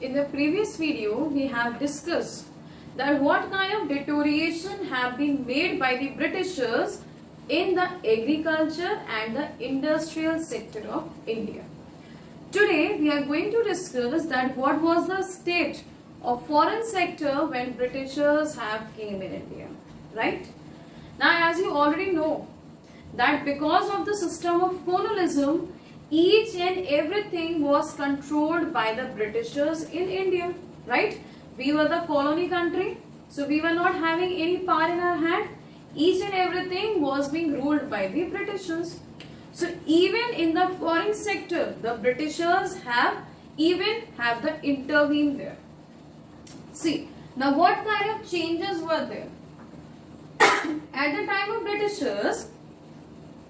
in the previous video, we have discussed that what kind of deterioration have been made by the Britishers in the agriculture and the industrial sector of India. Today, we are going to discuss that what was the state of foreign sector when Britishers have came in India, right? Now, as you already know, that because of the system of colonialism, each and everything was controlled by the Britishers in India, right? We were the colony country, so we were not having any power in our hand. Each and everything was being ruled by the Britishers. So even in the foreign sector, the Britishers have the intervened there. See, now what kind of changes were there? At the time of Britishers,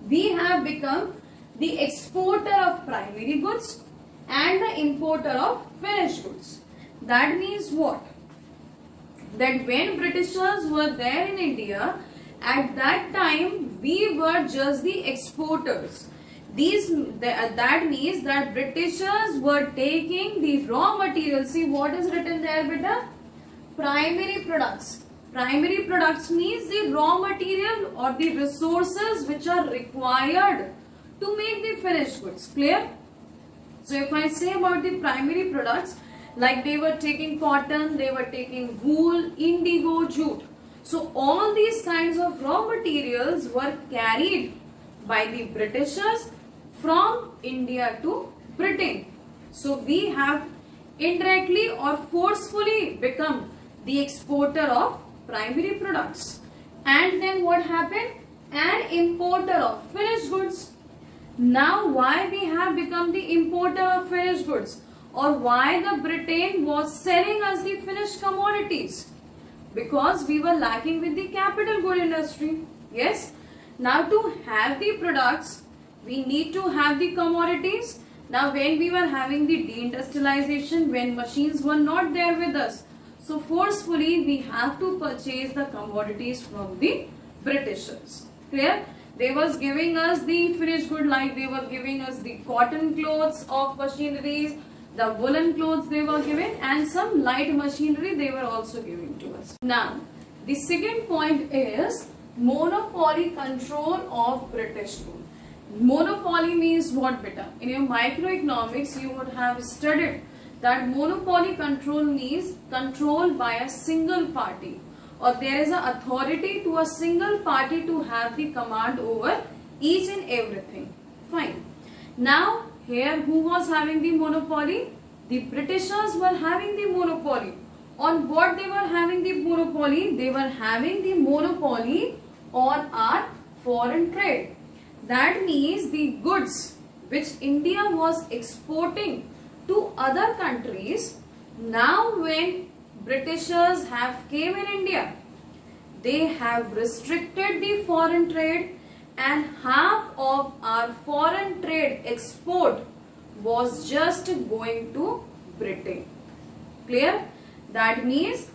we have become the exporter of primary goods and the importer of finished goods. That means what? That when Britishers were there in India, at that time we were just the exporters. That means that Britishers were taking the raw material. See what is written there, beta? Primary products. Primary products means the raw material or the resources which are required to make the finished goods. Clear? So if I say about the primary products, like they were taking cotton, they were taking wool, indigo, jute. So all these kinds of raw materials were carried by the Britishers from India to Britain. So we have indirectly or forcefully become the exporter of primary products. And then what happened? An importer of finished goods. Now why we have become the importer of finished goods, or why the Britain was selling us the finished commodities? Because we were lacking with the capital good industry. Yes. Now to have the products, we need to have the commodities. Now when we were having the deindustrialization, when machines were not there with us, so forcefully we have to purchase the commodities from the Britishers. Clear? They was giving us the finished good, like they were giving us the cotton clothes of machineries, the woolen clothes they were giving, and some light machinery they were also giving to us. Now, the second point is monopoly control of British rule. Monopoly means what, beta? In your microeconomics, you would have studied that monopoly control means control by a single party, or there is an authority to a single party to have the command over each and everything. Fine. Now here who was having the monopoly? The Britishers were having the monopoly. On what they were having the monopoly? They were having the monopoly on our foreign trade. That means the goods which India was exporting to other countries, now when Britishers have came in India, they have restricted the foreign trade, and half of our foreign trade export was just going to Britain. Clear? That means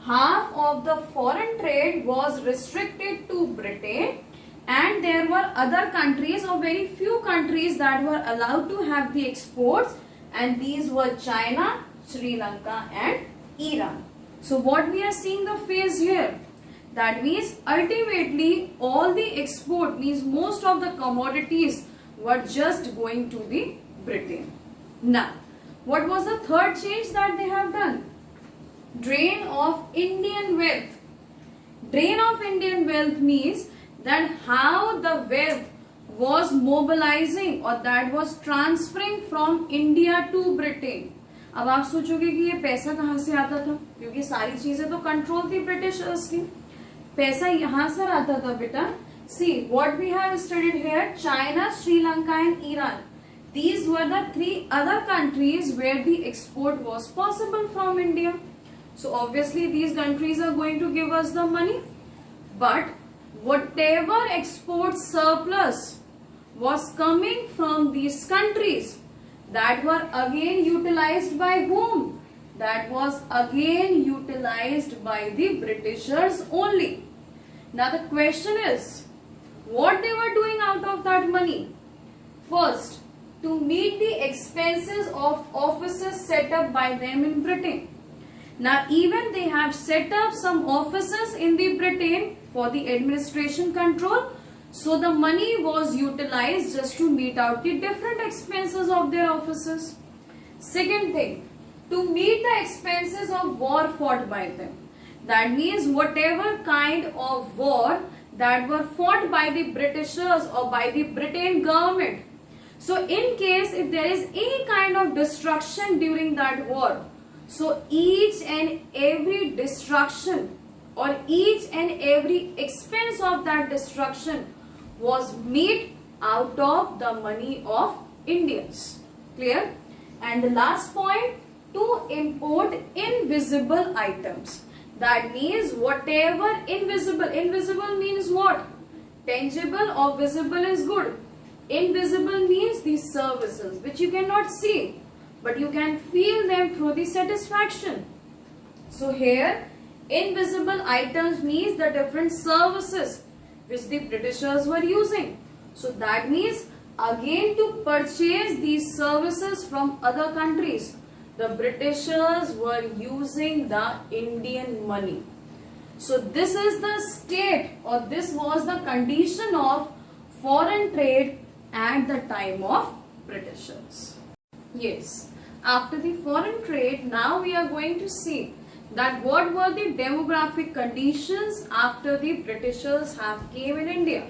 half of the foreign trade was restricted to Britain, and there were other countries, or very few countries, that were allowed to have the exports, and these were China, Sri Lanka and Iran. So what we are seeing the phase here, that means ultimately all the export means most of the commodities were just going to the Britain. Now, what was the third change that they have done? Drain of Indian wealth. Drain of Indian wealth means that how the wealth was mobilizing or that was transferring from India to Britain. अब आप सोचोगे कि ये पैसा कहाँ से आता था, क्योंकि सारी चीजें तो कंट्रोल थी ब्रिटिशर्स की. पैसा यहाँ से आता था बेटा. See what we have studied here: China, Sri Lanka and Iran. These were the three other countries where the export was possible from India. So obviously these countries are going to give us the money, but whatever export surplus was coming from these countries, that were again utilized by whom? That was again utilized by the Britishers only. Now the question is, what they were doing out of that money? First, to meet the expenses of offices set up by them in Britain. Now even they have set up some offices in the Britain for the administration control, so the money was utilized just to meet out the different expenses of their offices. Second thing, to meet the expenses of war fought by them. That means whatever kind of war that were fought by the Britishers or by the Britain government. So in case if there is any kind of destruction during that war, so each and every destruction or each and every expense of that destruction was made out of the money of Indians. Clear? And the last point, to import invisible items. That means whatever invisible means what? Tangible or visible is good. Invisible means the services which you cannot see, but you can feel them through the satisfaction. So here, invisible items means the different services which the Britishers were using. So that means again to purchase these services from other countries, the Britishers were using the Indian money. So this is the state, or this was the condition of foreign trade at the time of Britishers. Yes, after the foreign trade, now we are going to see that what were the demographic conditions after the Britishers have came in India.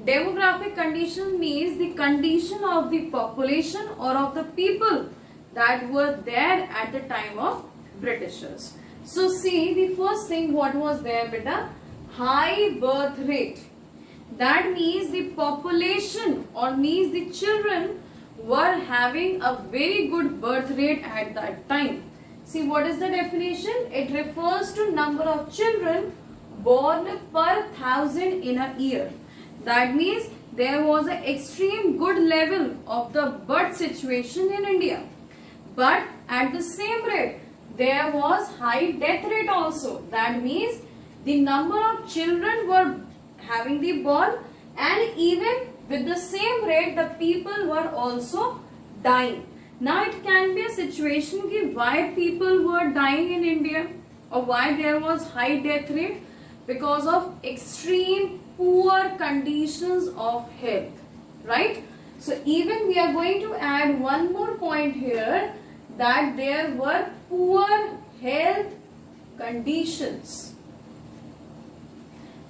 Demographic condition means the condition of the population or of the people that were there at the time of Britishers. So see, the first thing what was there, beta? High birth rate. That means the population or means the children were having a very good birth rate at that time. See, what is the definition? It refers to number of children born per 1,000 in a year. That means there was an extreme good level of the birth situation in India. But at the same rate, there was high death rate also. That means the number of children were having the born, and even with the same rate, the people were also dying. Now it can be a situation ki why people were dying in India or why there was high death rate, because of extreme poor conditions of health, right? So even we are going to add one more point here, that there were poor health conditions.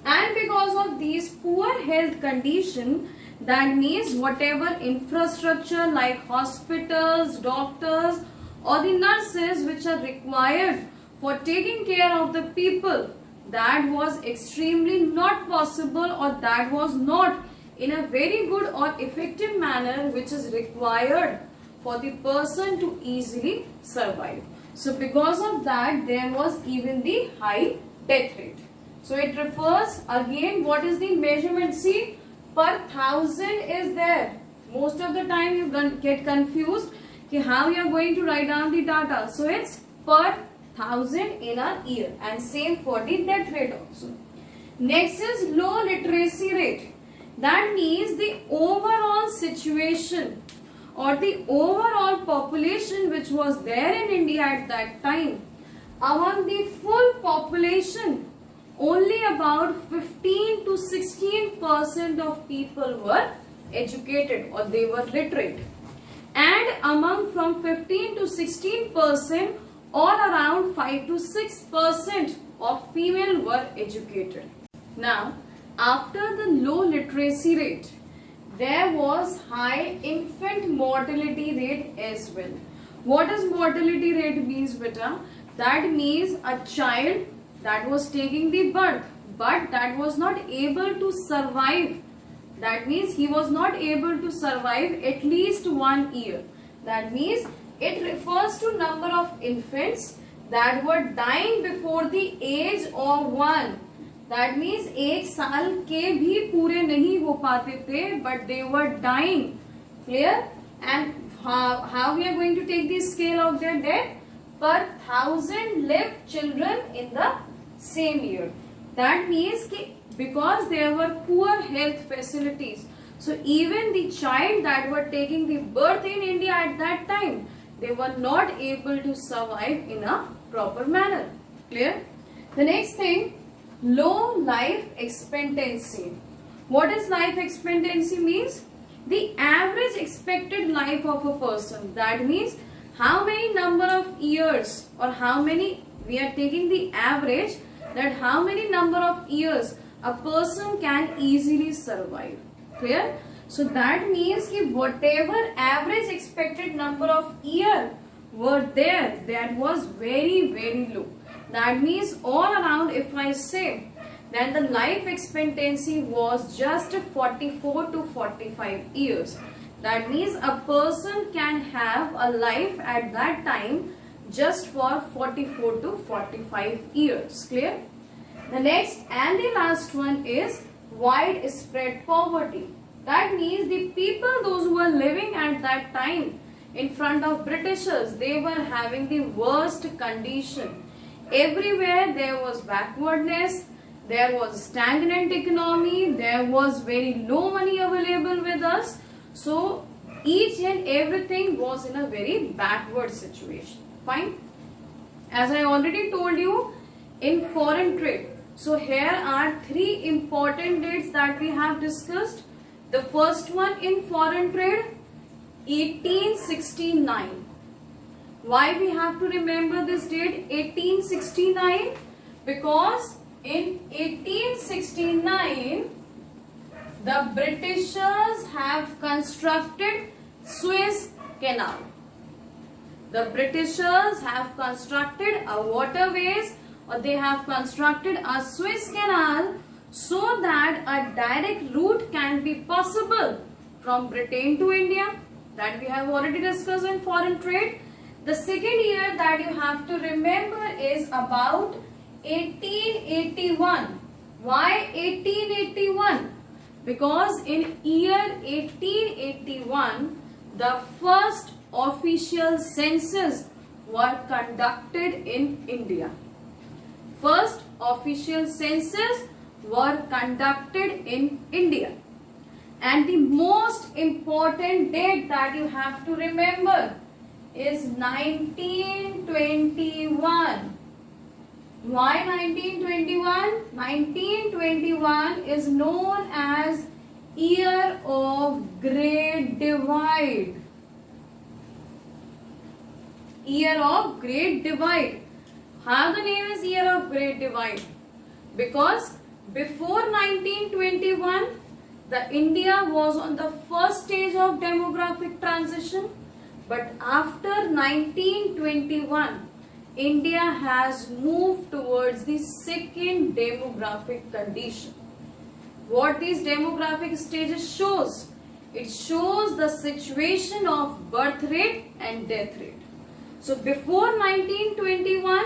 And because of these poor health condition, that means whatever infrastructure like hospitals, doctors or the nurses which are required for taking care of the people, that was extremely not possible, or that was not in a very good or effective manner which is required for the person to easily survive. So because of that, there was even the high death rate. So it refers again, what is the measurement? See, per 1,000 is there. Most of the time you get confused कि how you are going to write down the data. So it's per 1,000 in a year, and same for the death rate also. Next is low literacy rate. That means the overall situation or the overall population which was there in India at that time, among the full population, only about 15 to 16% of people were educated or they were literate. And among from 15 to 16%, or around 5 to 6% of female were educated. Now, after the low literacy rate, there was high infant mortality rate as well. What does mortality rate means, beta? That means a child that was taking the birth, but that was not able to survive. That means he was not able to survive at least 1 year. That means it refers to number of infants that were dying before the age of 1. That means 1 साल के भी पूरे नहीं हो पाते थे, but they were dying. Clear? And how we are going to take the scale of their death? Per 1,000 lived children in the same year. That means कि because there were poor health facilities, So even the child that were taking the birth in India at that time, they were not able to survive in a proper manner. Clear? The next thing, low life expectancy. What is life expectancy means? The average expected life of a person. That means how many number of years, or how many, we are taking the average, that how many number of years a person can easily survive. Clear? So that means that whatever average expected number of years were there, that was very low. That means all around, if I say that the life expectancy was just 44 to 45 years. That means a person can have a life at that time just for 44 to 45 years. Clear? The next and the last one is widespread poverty. That means the people, those who were living at that time in front of Britishers, they were having the worst condition. Everywhere there was backwardness, there was stagnant economy, there was very low money available with us. So each and everything was in a very backward situation. Fine. As I already told you, in foreign trade. So here are three important dates that we have discussed. The first one in foreign trade, 1869. Why we have to remember this date 1869? Because in 1869 the Britishers have constructed Suez Canal. The Britishers have constructed a waterways, or they have constructed a Suez Canal, so that a direct route can be possible from Britain to India. That we have already discussed in foreign trade. The second year that you have to remember is about 1881. Why 1881? Because in year 1881, the first official census were conducted in India. First official census were conducted in India. And the most important date that you have to remember is 1921. Why 1921? 1921 is known as Year of Great Divide. Year of Great Divide. How the name is Year of Great Divide? Because before 1921, the India was on the first stage of demographic transition, but after 1921, India has moved towards the second demographic condition. What these demographic stages shows? It shows the situation of birth rate and death rate. So before 1921,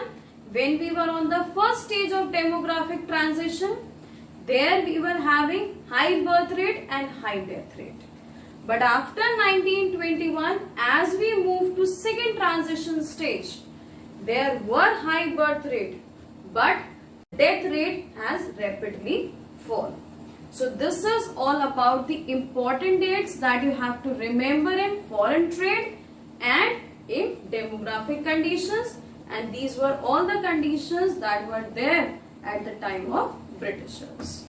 when we were on the first stage of demographic transition, there we were having high birth rate and high death rate. But after 1921, as we move to second transition stage, there were high birth rate, but death rate has rapidly fallen. So this is all about the important dates that you have to remember in foreign trade and in demographic conditions, and these were all the conditions that were there at the time of Britishers.